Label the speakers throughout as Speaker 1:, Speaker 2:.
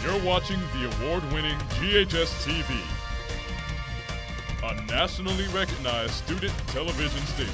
Speaker 1: You're watching the award-winning GHS-TV, a nationally recognized student television station.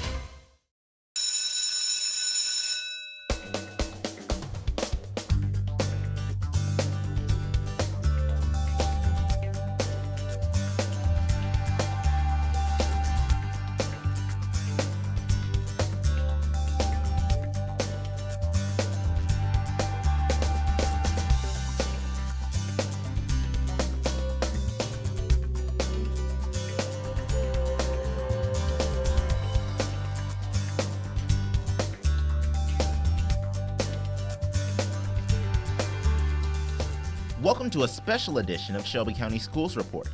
Speaker 2: Welcome to a special edition of Shelby County Schools Report.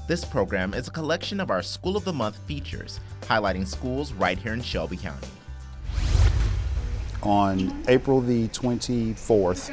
Speaker 2: This program is a collection of our School of the Month features, highlighting schools right here in Shelby County.
Speaker 3: On April the 24th,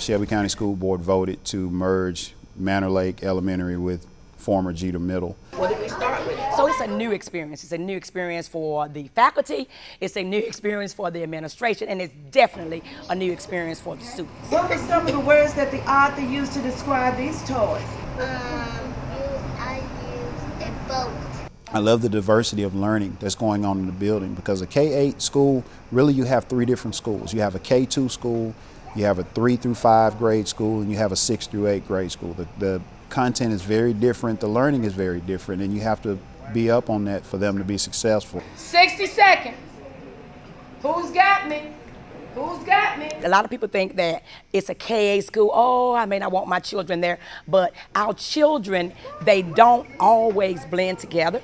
Speaker 3: Shelby County School Board voted to merge Manor Lake Elementary with former Jeter Middle.
Speaker 4: What did we start with?
Speaker 5: So it's a new experience. It's a new experience for the faculty, it's a new experience for the administration, and it's definitely a new experience for the students.
Speaker 4: What were some of the words that the author used to describe these toys?
Speaker 6: I use and both.
Speaker 3: I love the diversity of learning that's going on in the building, because a K-8 school, really you have three different schools. You have a K-2 school, you have a 3 through 5 grade school, and you have a 6 through 8 grade school. The content is very different, the learning is very different, and you have to be up on that for them to be successful.
Speaker 4: 60 seconds. Who's got me? Who's got me?
Speaker 5: A lot of people think that it's a K-8 school. Oh, I mean, I want my children there. But our children, they don't always blend together.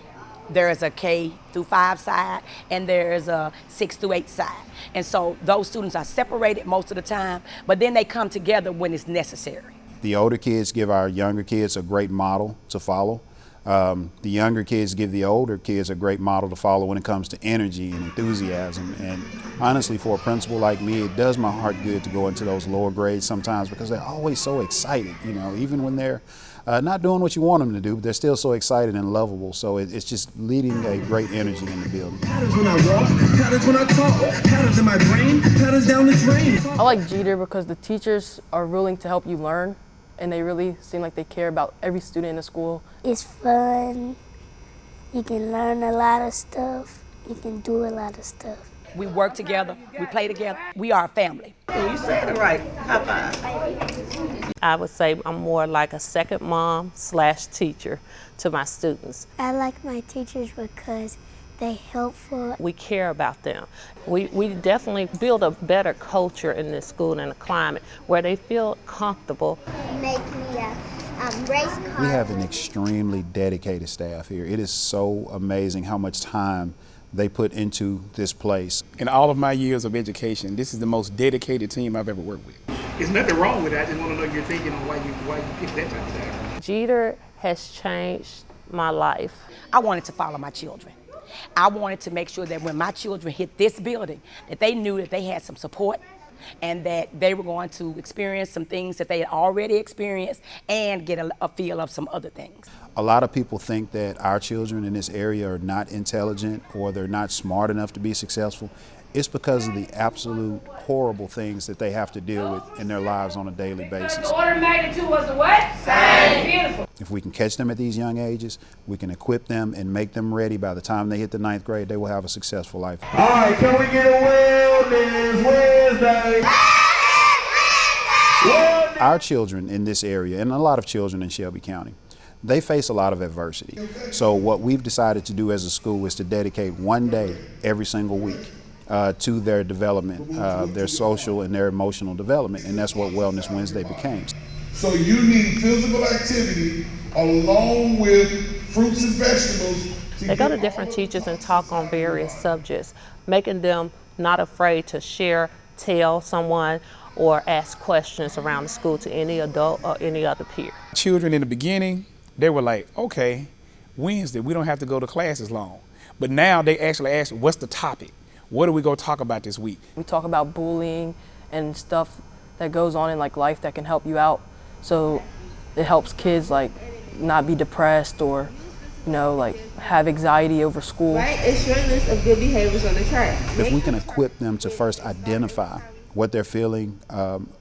Speaker 5: There is a K through 5 side, and there is a 6 through 8 side. And so those students are separated most of the time, but then they come together when it's necessary.
Speaker 3: The older kids give our younger kids a great model to follow. The younger kids give the older kids a great model to follow when it comes to energy and enthusiasm. And honestly, for a principal like me, it does my heart good to go into those lower grades sometimes, because they're always so excited, you know, even when they're not doing what you want them to do, but they're still so excited and lovable. So it's just leading a great energy in the building.
Speaker 7: Patterns when I walk, patterns when I talk, patterns in my brain, patterns down the drain.
Speaker 8: I like Jeter because the teachers are willing to help you learn, and they really seem like they care about every student in the school.
Speaker 6: It's fun. You can learn a lot of stuff. You can do a lot of stuff.
Speaker 5: We work together, we play together, we are a family.
Speaker 4: You said it right. High five.
Speaker 9: I would say I'm more like a second mom / teacher to my students.
Speaker 6: I like my teachers because they're helpful.
Speaker 9: We care about them. We definitely build a better culture in this school and a climate where they feel comfortable.
Speaker 6: Make me a race car.
Speaker 3: We have an extremely dedicated staff here. It is so amazing how much time they put into this place.
Speaker 10: In all of my years of education, this is the most dedicated team I've ever worked with.
Speaker 7: There's nothing wrong with that. I just want to know your thinking on why you picked that type of staff.
Speaker 9: Jeter has changed my life.
Speaker 5: I wanted to follow my children. I wanted to make sure that when my children hit this building, that they knew that they had some support and that they were going to experience some things that they had already experienced and get a feel of some other things.
Speaker 3: A lot of people think that our children in this area are not intelligent or they're not smart enough to be successful. It's because of the absolute horrible things that they have to deal with in their lives on a daily basis.
Speaker 4: The order of magnitude was the what? Same. Beautiful.
Speaker 3: If we can catch them at these young ages, we can equip them and make them ready. By the time they hit the 9th grade, they will have a successful life.
Speaker 7: All right, can we get a Wellness Wednesday?
Speaker 3: Our children in this area, and a lot of children in Shelby County, they face a lot of adversity. So what we've decided to do as a school is to dedicate one day every single week to their development, their social and their emotional development, and that's what Wellness Wednesday became.
Speaker 11: So you need physical activity along with fruits and vegetables.
Speaker 9: They go to different teachers and talk on various subjects, making them not afraid to share, tell someone, or ask questions around the school to any adult or any other peer.
Speaker 10: Children in the beginning, they were like, okay, Wednesday, we don't have to go to class as long. But now they actually ask, what's the topic? What are we going to talk about this week?
Speaker 8: We talk about bullying and stuff that goes on in like life that can help you out. So it helps kids like not be depressed or, you know, like have anxiety over school.
Speaker 4: Right, it's your list of good behaviors on the chart.
Speaker 3: If we can equip them to first identify what they're feeling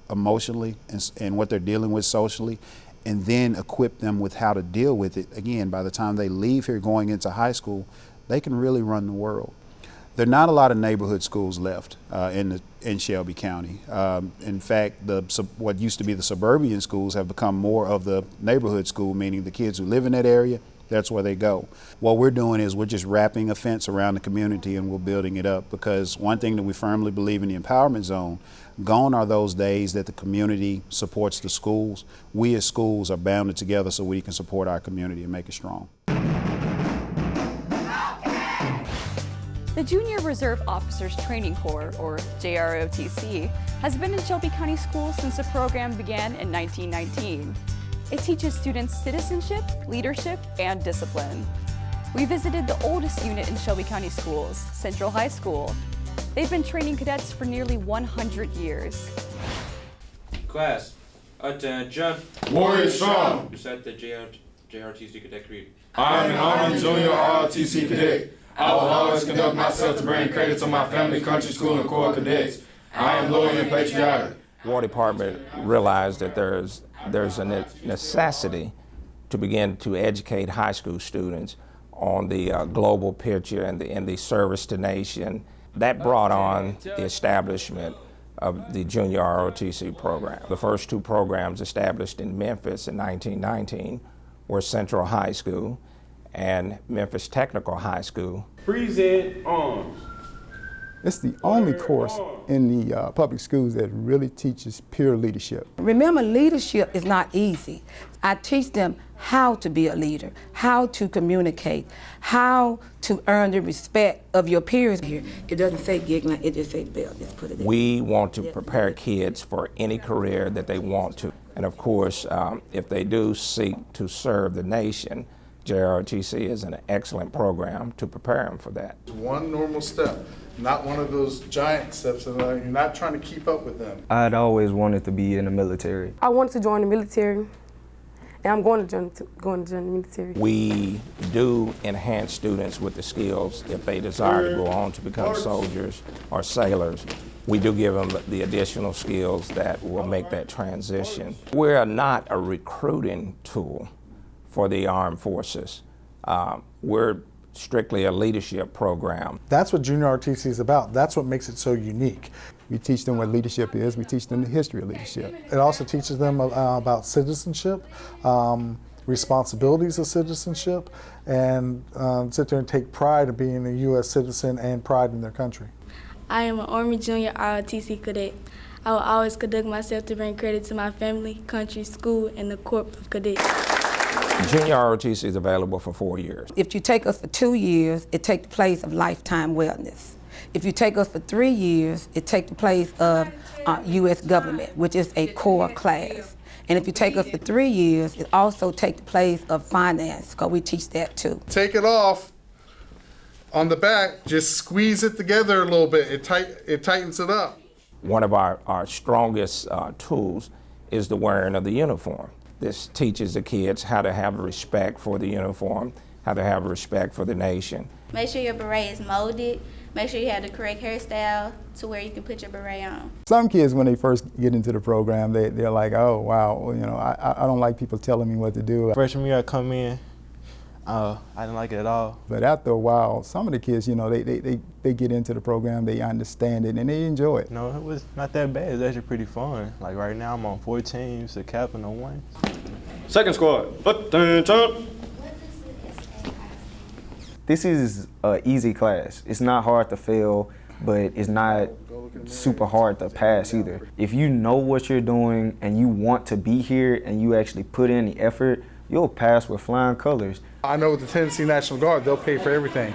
Speaker 3: emotionally and what they're dealing with socially, and then equip them with how to deal with it. Again, by the time they leave here going into high school, they can really run the world. There are not a lot of neighborhood schools left in Shelby County. In fact, what used to be the suburban schools have become more of the neighborhood school, meaning the kids who live in that area, that's where they go. What we're doing is we're just wrapping a fence around the community and we're building it up, because one thing that we firmly believe in the empowerment zone, gone are those days that the community supports the schools. We as schools are bounded together so we can support our community and make it strong.
Speaker 12: The Junior Reserve Officers Training Corps, or JROTC, has been in Shelby County Schools since the program began in 1919. It teaches students citizenship, leadership, and discipline. We visited the oldest unit in Shelby County Schools, Central High School. They've been training cadets for nearly 100 years.
Speaker 13: Class, attention.
Speaker 11: Warrior strong.
Speaker 13: Recite the JROTC Cadet Creed.
Speaker 11: I am an Army Junior ROTC cadet. I will always conduct myself to bring credit to my family, country, school, and corps cadets. I am loyal and patriotic.
Speaker 14: War Department realized that there's a necessity to begin to educate high school students on the global picture and the service to nation. That brought on the establishment of the Junior ROTC program. The first two programs established in Memphis in 1919 were Central High School and Memphis Technical High School.
Speaker 15: Present arms.
Speaker 16: It's the only course in the public schools that really teaches pure leadership.
Speaker 5: Remember, leadership is not easy. I teach them how to be a leader, how to communicate, how to earn the respect of your peers here. It doesn't say giggling, it just says Bill, just put it there.
Speaker 14: We want to prepare kids for any career that they want to. And of course, if they do seek to serve the nation, JROTC is an excellent program to prepare them for that.
Speaker 17: One normal step, not one of those giant steps, and you're not trying to keep up with them.
Speaker 18: I'd always wanted to be in the military.
Speaker 19: I wanted to join the military, and I'm going to join the military.
Speaker 14: We do enhance students with the skills if they desire to go on to become soldiers or sailors. We do give them the additional skills that will make that transition. We're not a recruiting tool for the armed forces. We're strictly a leadership program.
Speaker 17: That's what Junior ROTC is about. That's what makes it so unique.
Speaker 16: We teach them what leadership is. We teach them the history of leadership.
Speaker 17: It also teaches them about citizenship, responsibilities of citizenship, and sit there and take pride in being a U.S. citizen and pride in their country.
Speaker 20: I am an Army Junior ROTC cadet. I will always conduct myself to bring credit to my family, country, school, and the Corps of Cadets.
Speaker 14: Junior ROTC is available for 4 years.
Speaker 5: If you take us for 2 years, it takes the place of lifetime wellness. If you take us for 3 years, it takes the place of U.S. government, which is a core class. And if you take us for 3 years, it also takes the place of finance, because we teach that too.
Speaker 17: Take it off on the back, just squeeze it together a little bit. It tightens it up.
Speaker 14: One of our strongest tools is the wearing of the uniform. This teaches the kids how to have respect for the uniform, how to have respect for the nation.
Speaker 21: Make sure your beret is molded. Make sure you have the correct hairstyle to where you can put your beret on.
Speaker 16: Some kids, when they first get into the program, they're like, oh, wow, you know, I don't like people telling me what to do.
Speaker 15: Freshman year I come in, I didn't like it at all.
Speaker 16: But after a while, some of the kids, you know, they get into the program, they understand it, and they enjoy it.
Speaker 15: No, it was not that bad. It's actually pretty fun. Like right now, I'm on 4 teams, a captain on 1. Second squad, attention.
Speaker 18: This is an easy class. It's not hard to fail, but it's not super hard to pass either. If you know what you're doing and you want to be here and you actually put in the effort, you'll pass with flying colors.
Speaker 17: I know with the Tennessee National Guard, they'll pay for everything.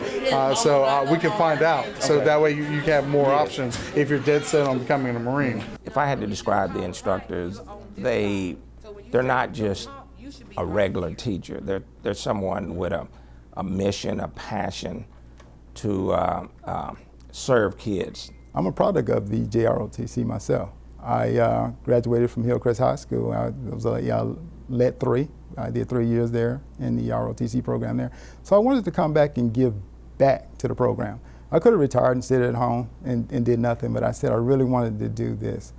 Speaker 17: So we can find out. So that way you can have more options if you're dead set on becoming a Marine.
Speaker 14: If I had to describe the instructors, they're not just a regular teacher. They're someone with a mission, a passion to serve kids.
Speaker 16: I'm a product of the JROTC myself. I graduated from Hillcrest High School. I was led 3. I did 3 years there in the ROTC program there. So I wanted to come back and give back to the program. I could have retired and stayed at home and did nothing, but I said I really wanted to do this.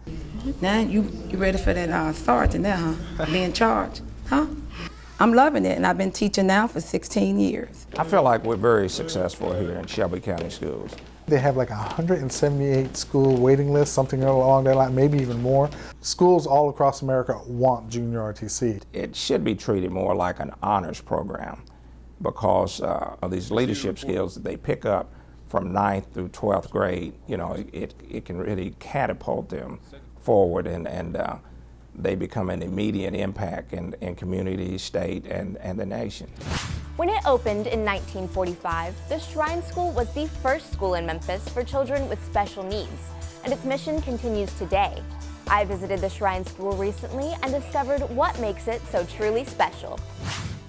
Speaker 1: Now you ready for that authority now, huh? Be in charge, huh? I'm loving it, and I've been teaching now for 16 years.
Speaker 14: I feel like we're very successful here in Shelby County Schools.
Speaker 22: They have like 178 school waiting lists, something along that line, maybe even more. Schools all across America want junior ROTC.
Speaker 14: It should be treated more like an honors program because of these leadership skills that they pick up from 9th through 12th grade. You know, it can really catapult them forward and they become an immediate impact in community, state, and the nation.
Speaker 23: When it opened in 1945, the Shrine School was the first school in Memphis for children with special needs, and its mission continues today. I visited the Shrine School recently and discovered what makes it so truly special.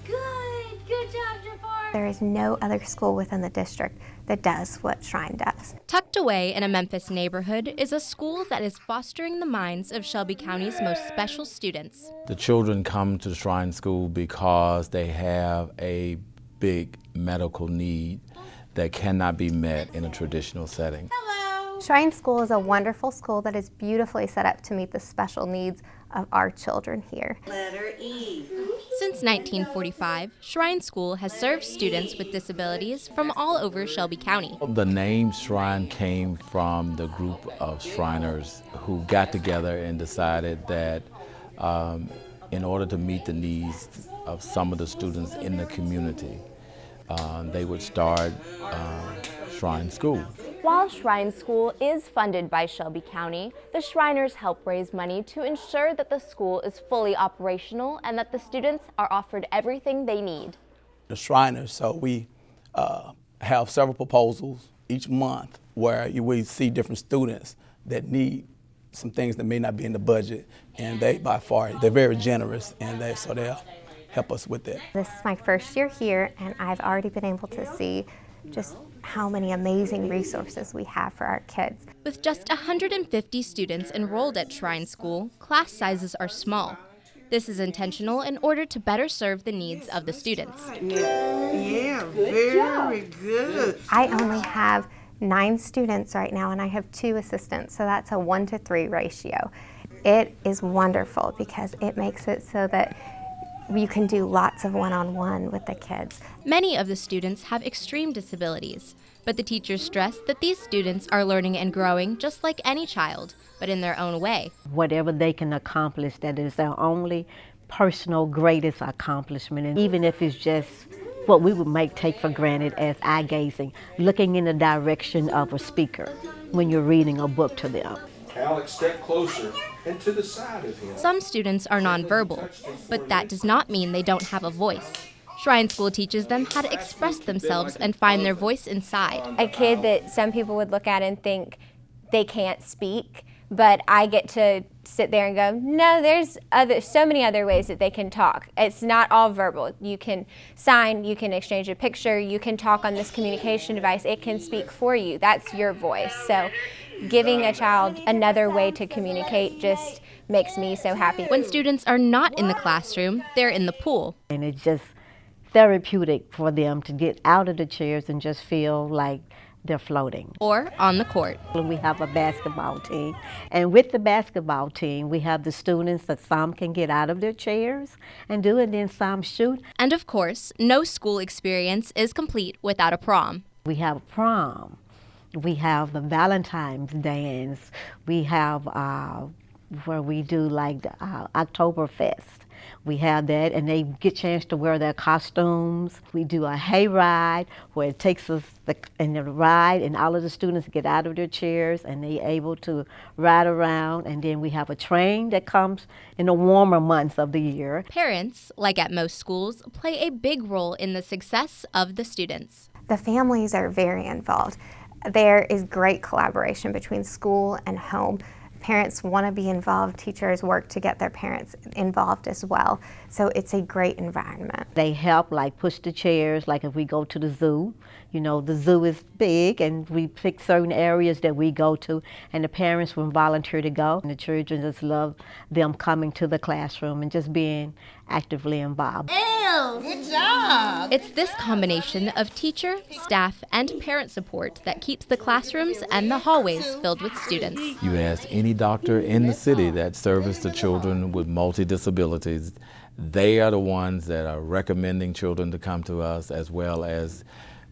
Speaker 24: Good job, Jafar. There is no other school within the district that does what Shrine does.
Speaker 23: Tucked away in a Memphis neighborhood is a school that is fostering the minds of Shelby County's most special students.
Speaker 25: The children come to the Shrine School because they have a big medical need that cannot be met in a traditional setting.
Speaker 24: Shrine School is a wonderful school that is beautifully set up to meet the special needs of our children here.
Speaker 23: Letter E. Since 1945, Shrine School has served students with disabilities from all over Shelby County.
Speaker 25: The name Shrine came from the group of Shriners who got together and decided that in order to meet the needs of some of the students in the community, they would start Shrine School.
Speaker 23: While Shrine School is funded by Shelby County, the Shriners help raise money to ensure that the school is fully operational and that the students are offered everything they need.
Speaker 26: The Shriners, so we have several proposals each month where we see different students that need some things that may not be in the budget, and they're very generous, and so they'll help us with that.
Speaker 24: This is my first year here, and I've already been able to see just how many amazing resources we have for our kids.
Speaker 23: With just 150 students enrolled at Shrine School, class sizes are small. This is intentional in order to better serve the needs of the students.
Speaker 1: Yeah, very good.
Speaker 24: I only have 9 students right now, and I have 2 assistants, so that's a 1-to-3 ratio. It is wonderful because it makes it so that you can do lots of one-on-one with the kids.
Speaker 23: Many of the students have extreme disabilities, but the teachers stress that these students are learning and growing just like any child, but in their own way.
Speaker 27: Whatever they can accomplish, that is their only personal greatest accomplishment. And even if it's just what we would take for granted as eye-gazing, looking in the direction of a speaker when you're reading a book to them.
Speaker 11: Alex, step closer and to the side of him.
Speaker 23: Some students are nonverbal, but that does not mean they don't have a voice. Shrine School teaches them how to express themselves and find their voice inside.
Speaker 24: A kid that some people would look at and think they can't speak, but I get to sit there and go, no, there's so many other ways that they can talk. It's not all verbal. You can sign, you can exchange a picture, you can talk on this communication device. It can speak for you. That's your voice. So giving a child another way to communicate just makes me so happy.
Speaker 23: When students are not in the classroom, they're in the pool.
Speaker 27: And it's just therapeutic for them to get out of the chairs and just feel like they're floating.
Speaker 23: Or on the court.
Speaker 27: We have a basketball team, and with the basketball team, we have the students that some can get out of their chairs and do it, and then some shoot.
Speaker 23: And of course, no school experience is complete without a prom.
Speaker 27: We have a prom. We have the Valentine's dance. We have where we do like the Oktoberfest. We have that, and they get a chance to wear their costumes. We do a hayride where it takes us in the ride, and all of the students get out of their chairs and they're able to ride around. And then we have a train that comes in the warmer months of the year.
Speaker 23: Parents, like at most schools, play a big role in the success of the students.
Speaker 24: The families are very involved. There is great collaboration between school and home. Parents want to be involved. Teachers work to get their parents involved as well. So it's a great environment.
Speaker 27: They help push the chairs, like if we go to the zoo. You know, the zoo is big and we pick certain areas that we go to, and the parents will volunteer to go. And the children just love them coming to the classroom and just being actively involved.
Speaker 2: go. Good job.
Speaker 23: It's this combination of teacher, staff, and parent support that keeps the classrooms and the hallways filled with students.
Speaker 25: You ask any doctor in the city that services the children with multi-disabilities, they are the ones that are recommending children to come to us, as well as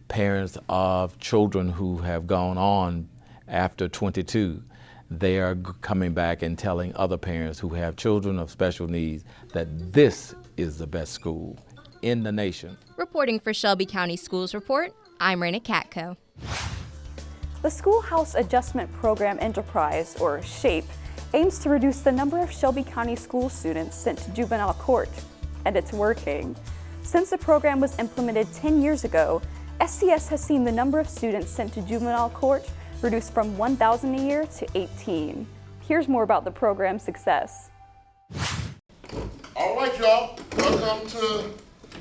Speaker 25: parents of children who have gone on after 22. They are coming back and telling other parents who have children of special needs that this is the best school in the nation.
Speaker 23: Reporting for Shelby County Schools Report, I'm Raina Katko.
Speaker 12: The Schoolhouse Adjustment Program Enterprise, or SHAPE, aims to reduce the number of Shelby County school students sent to juvenile court, and it's working. Since the program was implemented 10 years ago, SCS has seen the number of students sent to juvenile court reduced from 1,000 a year to 18. Here's more about the program's success.
Speaker 4: All right, y'all, welcome to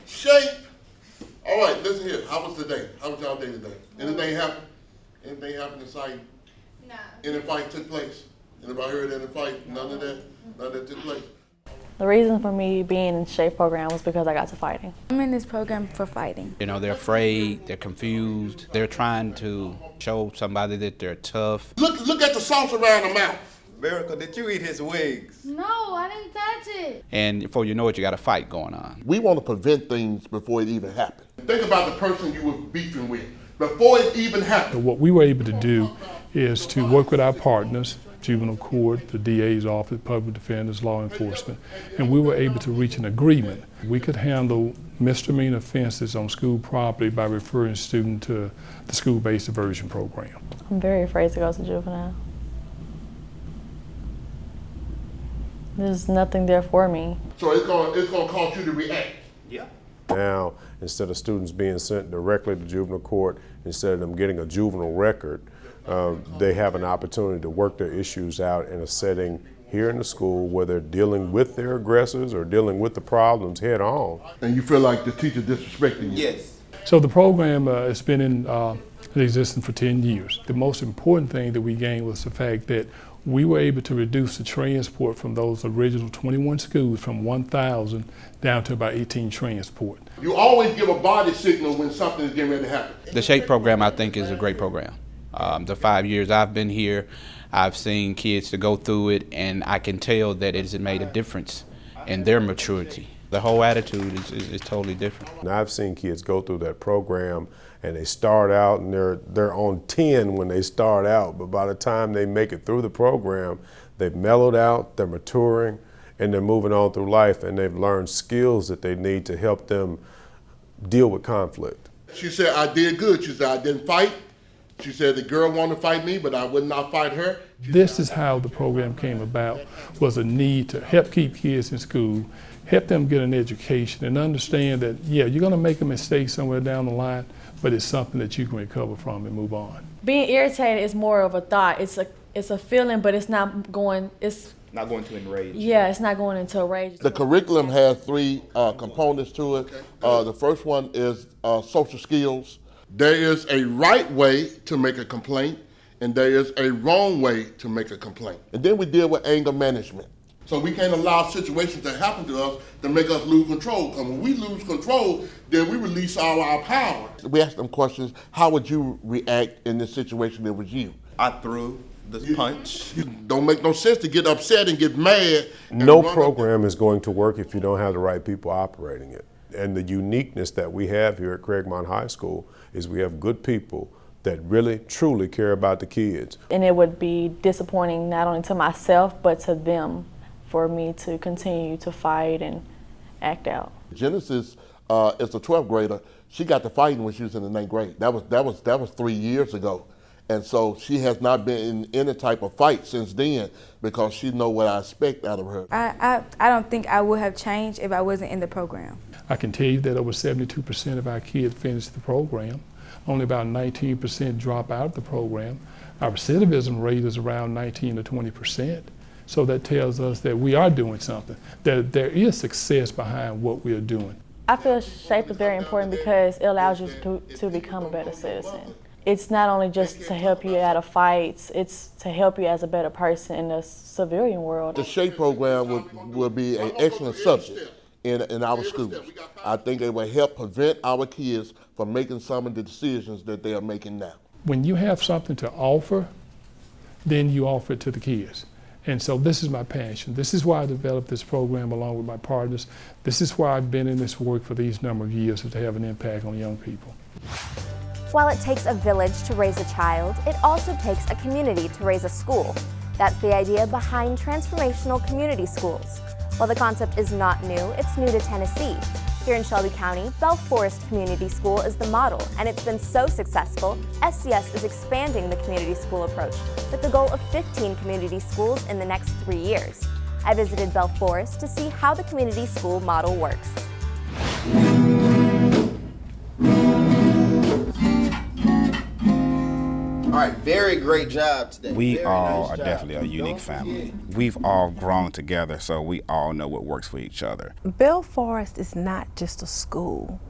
Speaker 4: SHAPE. All right, listen here, how was the day? How was y'all day today? Anything happen? Anything happened inside? No. Any fight took place? Anybody heard any fight? None of that took place?
Speaker 6: The reason for me being in SHAPE program was because I got to fighting.
Speaker 20: I'm in this program for fighting.
Speaker 7: You know, they're afraid, they're confused, they're trying to show somebody that they're tough.
Speaker 4: Look at the sauce around the mouth.
Speaker 8: Miracle, did you eat his wings?
Speaker 20: No, I didn't touch it.
Speaker 7: And before you know it, you got a fight going on.
Speaker 4: We want to prevent things before it even happens. Think about the person you were beefing with before it even happened.
Speaker 9: What we were able to do is to work with our partners, juvenile court, the DA's office, public defenders, law enforcement, and we were able to reach an agreement. We could handle misdemeanor offenses on school property by referring students to the school-based diversion program.
Speaker 6: I'm very afraid to go to juvenile. There's nothing there for me.
Speaker 4: So it's gonna cause you to react.
Speaker 8: Yeah.
Speaker 10: Now, instead of students being sent directly to juvenile court, instead of them getting a juvenile record, they have an opportunity to work their issues out in a setting here in the school where they're dealing with their aggressors or dealing with the problems head on.
Speaker 4: And you feel like the teacher disrespecting you?
Speaker 8: Yes.
Speaker 9: So the program has been in existence for 10 years. The most important thing that we gained was the fact that we were able to reduce the transport from those original 21 schools from 1,000 down to about 18 transport.
Speaker 4: You always give a body signal when something is getting ready to happen.
Speaker 7: The SHAPE program, I think, is a great program. The 5 years I've been here, I've seen kids to go through it, and I can tell that it has made a difference in their maturity. The whole attitude is totally different.
Speaker 10: And I've seen kids go through that program and they start out and they're on 10 when they start out, but by the time they make it through the program, they've mellowed out, they're maturing, and they're moving on through life, and they've learned skills that they need to help them deal with conflict.
Speaker 4: She said, I did good. She said, I didn't fight. She said, the girl wanted to fight me, but I would not fight her.
Speaker 9: This is how the program came about, was a need to help keep kids in school, help them get an education, and understand that, yeah, you're gonna make a mistake somewhere down the line, but it's something that you can recover from and move on.
Speaker 6: Being irritated is more of a thought. It's a feeling, but it's not going
Speaker 8: to enrage.
Speaker 6: Yeah, it's not going into a rage.
Speaker 4: The curriculum has 3 components to it. The first one is social skills. There is a right way to make a complaint, and there is a wrong way to make a complaint. And then we deal with anger management. So we can't allow situations that happen to us to make us lose control. Because when we lose control, then we release all our power. We ask them questions, how would you react in this situation if it was you?
Speaker 8: I threw the punch.
Speaker 4: It don't make no sense to get upset and get mad.
Speaker 10: No program is going to work if you don't have the right people operating it. And the uniqueness that we have here at Craigmont High School is we have good people that really, truly care about the kids.
Speaker 6: And it would be disappointing not only to myself, but to them, for me to continue to fight and act out.
Speaker 4: Genesis is a 12th grader. She got to fighting when she was in the 9th grade. That was 3 years ago. And so she has not been in any type of fight since then because she knows what I expect out of her.
Speaker 20: I don't think I would have changed if I wasn't in the program.
Speaker 9: I can tell you that over 72% of our kids finish the program. Only about 19% drop out of the program. Our recidivism rate is around 19 to 20%. So that tells us that we are doing something, that there is success behind what we are doing.
Speaker 6: I feel SHAPE is very important because it allows you to become a better citizen. It's not only just to help you out of fights, it's to help you as a better person in the civilian world.
Speaker 4: The SHAPE program will be an excellent subject in our schools. I think it will help prevent our kids from making some of the decisions that they are making now.
Speaker 9: When you have something to offer, then you offer it to the kids. And so this is my passion. This is why I developed this program along with my partners. This is why I've been in this work for these number of years, to have an impact on young people.
Speaker 23: While it takes a village to raise a child, it also takes a community to raise a school. That's the idea behind transformational community schools. While the concept is not new, it's new to Tennessee. Here in Shelby County, Bell Forest Community School is the model, and it's been so successful, SCS is expanding the community school approach with the goal of 15 community schools in the next 3 years. I visited Bell Forest to see how the community school model works.
Speaker 2: All right, very great job today.
Speaker 3: We all are definitely a unique family. We've all grown together, so we all know what works for each other.
Speaker 5: Bell Forest is not just a school.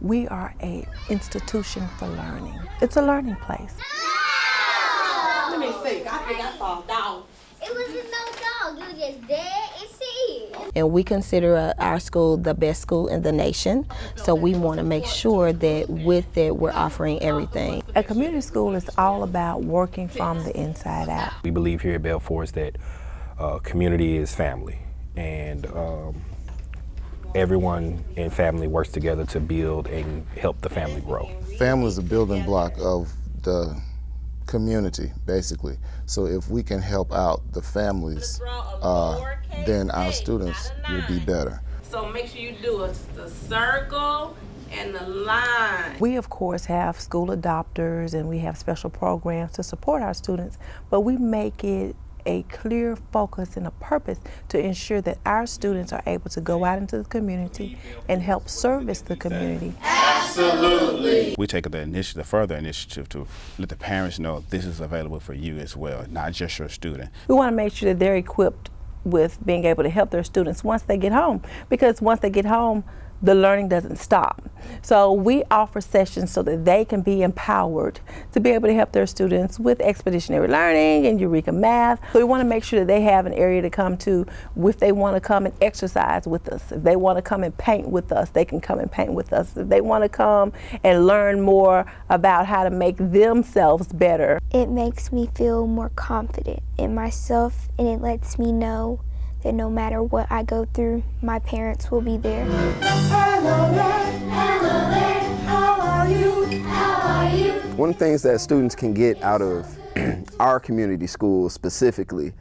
Speaker 5: We are an institution for learning. It's a learning place.
Speaker 13: Let me see. I think I saw a dog.
Speaker 15: It wasn't no dog. You were just dead and serious.
Speaker 13: And we consider our school the best school in the nation, so we want to make sure that with that we're offering everything.
Speaker 5: A community school is all about working from the inside out.
Speaker 19: We believe here at Bell Forest that community is family, and everyone in family works together to build and help the family grow.
Speaker 21: Family is a building block of the community, basically. So if we can help out the families, then our students will be better.
Speaker 13: So make sure you do the circle and the line.
Speaker 5: We, of course, have school adopters and we have special programs to support our students, but we make it a clear focus and a purpose to ensure that our students are able to go out into the community and help service the community.
Speaker 13: Absolutely.
Speaker 3: We take the further initiative to let the parents know this is available for you as well, not just your student.
Speaker 5: We want to make sure that they're equipped with being able to help their students once they get home, because once they get home, the learning doesn't stop. So we offer sessions so that they can be empowered to be able to help their students with expeditionary learning and Eureka Math. So we want to make sure that they have an area to come to if they want to come and exercise with us. If they want to come and paint with us, they can come and paint with us. If they want to come and learn more about how to make themselves better.
Speaker 15: It makes me feel more confident in myself, and it lets me know that no matter what I go through, my parents will be there.
Speaker 13: Hello there, how are you? How are you?
Speaker 28: One of the things that students can get out of our community schools specifically,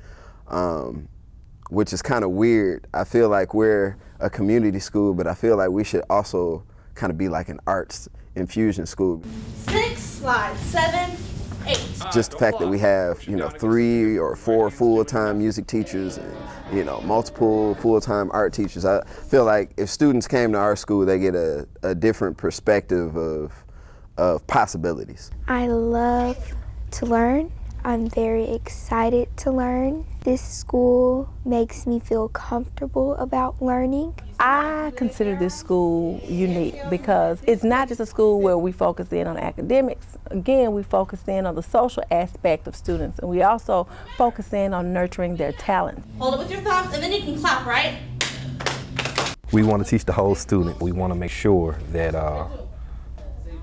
Speaker 28: which is kind of weird, I feel like we're a community school, but I feel like we should also kind of be like an arts infusion school.
Speaker 13: 6 slides, 7, 8.
Speaker 28: Just the fact that we have, 3 or 4 full-time music teachers and, multiple full-time art teachers. I feel like if students came to our school, they get a different perspective of possibilities.
Speaker 15: I love to learn. I'm very excited to learn. This school makes me feel comfortable about learning.
Speaker 5: I consider this school unique because it's not just a school where we focus in on academics. Again, we focus in on the social aspect of students, and we also focus in on nurturing their talents.
Speaker 13: Hold it with your thumbs and then you can clap, right?
Speaker 19: We want to teach the whole student. We want to make sure that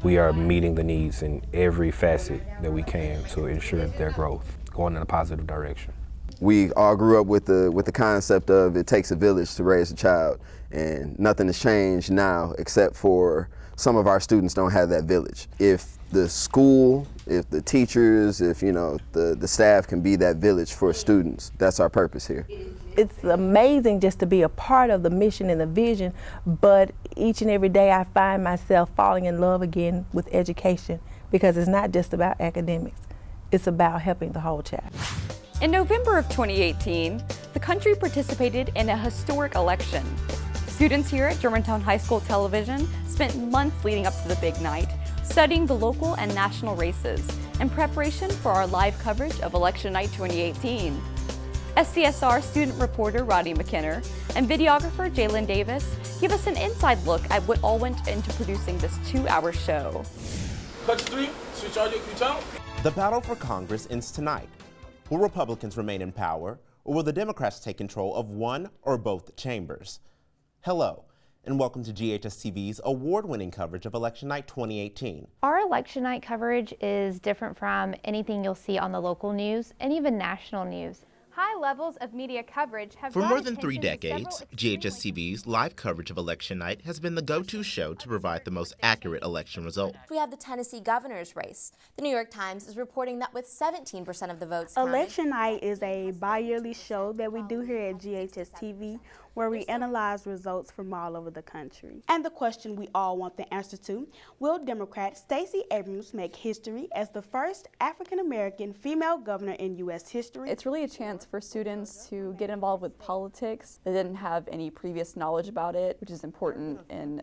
Speaker 19: we are meeting the needs in every facet that we can to ensure their growth, going in a positive direction.
Speaker 28: We all grew up with the concept of it takes a village to raise a child, and nothing has changed now except for some of our students don't have that village. If the school, if the teachers, if the staff can be that village for students, that's our purpose here.
Speaker 5: It's amazing just to be a part of the mission and the vision, but each and every day I find myself falling in love again with education, because it's not just about academics, it's about helping the whole child.
Speaker 12: In November of 2018, the country participated in a historic election. Students here at Germantown High School Television spent months leading up to the big night, studying the local and national races in preparation for our live coverage of Election Night 2018. SCSR student reporter Roddy McKinner and videographer Jalen Davis give us an inside look at what all went into producing this 2-hour show.
Speaker 29: Clutch 3, switch audio, can you tell?
Speaker 30: The battle for Congress ends tonight. Will Republicans remain in power, or will the Democrats take control of one or both chambers? Hello, and welcome to GHS-TV's award-winning coverage of Election Night 2018.
Speaker 23: Our election night coverage is different from anything you'll see on the local news and even national news. High levels of media coverage have
Speaker 30: For
Speaker 23: brought
Speaker 30: more than 3
Speaker 23: attention to
Speaker 30: decades,
Speaker 23: several
Speaker 30: GHS-TV's live coverage of Election Night has been the go-to show to provide the most accurate election result.
Speaker 23: We have the Tennessee governor's race. The New York Times is reporting that with 17% of the votes counted.
Speaker 1: Election Night is a bi-yearly show that we do here at GHS-TV where we analyze results from all over the country. And the question we all want the answer to, will Democrat Stacey Abrams make history as the first African-American female governor in U.S. history?
Speaker 11: It's really a chance for students to get involved with politics. They didn't have any previous knowledge about it, which is important in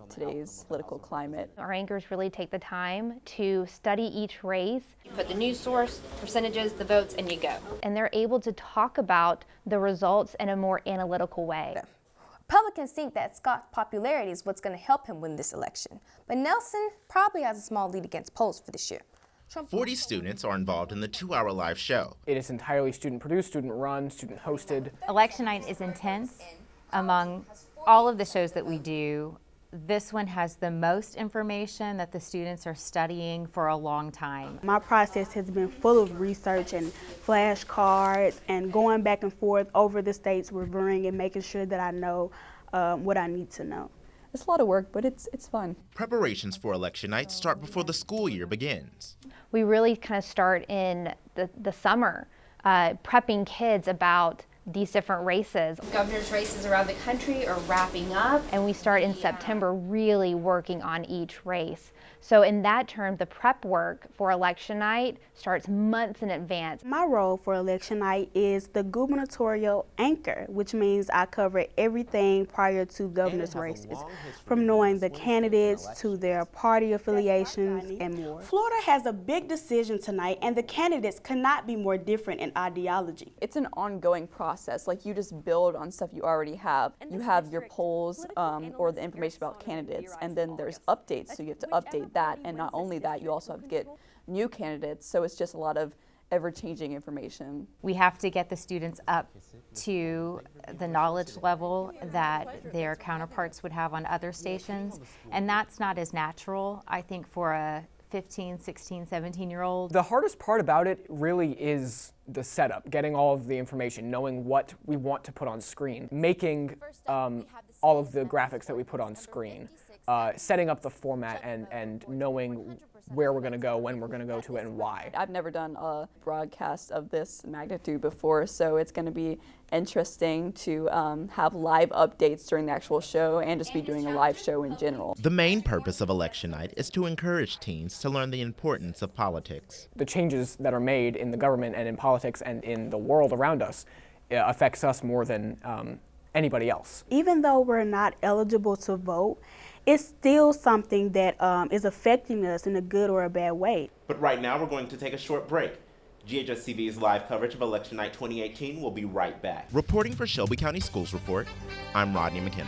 Speaker 11: today's political climate.
Speaker 23: Our anchors really take the time to study each race. You put the news source, percentages, the votes, and you go. And they're able to talk about the results in a more analytical way. Republicans think that Scott's popularity is what's going to help him win this election. But Nelson probably has a small lead against polls for this year.
Speaker 30: 40 students are involved in the 2-hour live show.
Speaker 14: It is entirely student-produced, student-run, student-hosted.
Speaker 23: Election night is intense. Among all of the shows that we do, this one has the most information that the students are studying for a long time.
Speaker 1: My process has been full of research and flashcards and going back and forth over the states reviewing and making sure that I know what I need to know.
Speaker 11: It's a lot of work, but it's fun.
Speaker 30: Preparations for Election Night start before the school year begins.
Speaker 23: We really kind of start in the summer, prepping kids about these different races. Governor's races around the country are wrapping up, and we start in September really working on each race. So in that term, the prep work for election night starts months in advance.
Speaker 1: My role for election night is the gubernatorial anchor, which means I cover everything prior to governor's races, from knowing the candidates to their party affiliations and more. Florida has a big decision tonight, and the candidates cannot be more different in ideology.
Speaker 11: It's an ongoing process. Like, you just build on stuff you already have. You have your polls or the information about candidates, and then there's updates, so you have to update that. And not only that, you also have to get new candidates, so it's just a lot of ever-changing information.
Speaker 23: We have to get the students up to the knowledge level that their counterparts would have on other stations, and that's not as natural, I think, for a 15, 16, 17-year-old.
Speaker 14: The hardest part about it really is the setup, getting all of the information, knowing what we want to put on screen, making all of the graphics that we put on screen, setting up the format and knowing where we're going to go, when we're going to go to it, and why.
Speaker 11: I've never done a broadcast of this magnitude before, so it's going to be interesting to have live updates during the actual show and just be doing a live show in general.
Speaker 30: The main purpose of Election Night is to encourage teens to learn the importance of politics.
Speaker 14: The changes that are made in the government and in politics and in the world around us affects us more than anybody else.
Speaker 1: Even though we're not eligible to vote, it's still something that is affecting us in a good or a bad way.
Speaker 30: But right now we're going to take a short break. GHS-TV's live coverage of Election Night 2018 will be right back. Reporting for Shelby County Schools Report, I'm Rodney McKinnon.